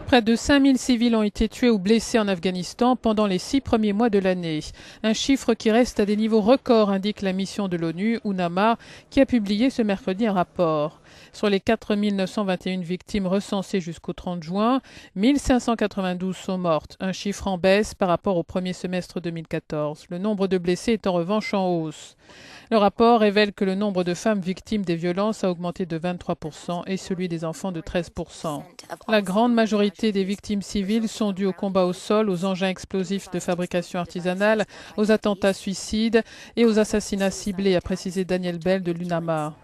Près de 5000 civils ont été tués ou blessés en Afghanistan pendant les 6 premiers mois de l'année. Un chiffre qui reste à des niveaux records, indique la mission de l'ONU, UNAMA, qui a publié ce mercredi un rapport. Sur les 4 921 victimes recensées jusqu'au 30 juin, 1592 sont mortes, un chiffre en baisse par rapport au premier semestre 2014. Le nombre de blessés est en revanche en hausse. Le rapport révèle que le nombre de femmes victimes des violences a augmenté de 23% et celui des enfants de 13%. La grande majorité des victimes civiles sont dues aux combats au sol, aux engins explosifs de fabrication artisanale, aux attentats suicides et aux assassinats ciblés, a précisé Daniel Bell de l'UNAMA.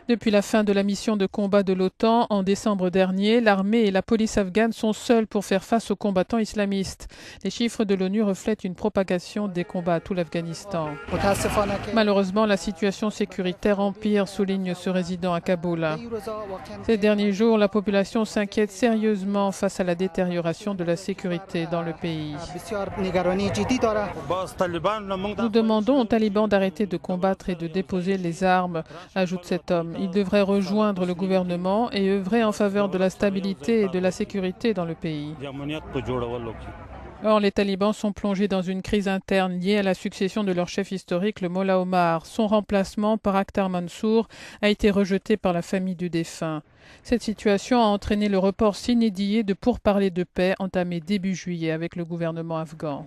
Depuis la fin de la mission de combat de l'OTAN en décembre dernier, l'armée et la police afghane sont seules pour faire face aux combattants islamistes. Les chiffres de l'ONU reflètent une propagation des combats à tout l'Afghanistan. Malheureusement, la situation sécuritaire empire, souligne ce résident à Kaboul. Ces derniers jours, la population s'inquiète sérieusement face à la détérioration de la sécurité dans le pays. Nous demandons aux talibans d'arrêter de combattre et de déposer les armes, ajoute cet homme. Ils devraient rejoindre le gouvernement et œuvrer en faveur de la stabilité et de la sécurité dans le pays. Or, les talibans sont plongés dans une crise interne liée à la succession de leur chef historique, le Mollah Omar. Son remplacement par Akhtar Mansour a été rejeté par la famille du défunt. Cette situation a entraîné le report sine die de pourparlers de paix entamés début juillet avec le gouvernement afghan.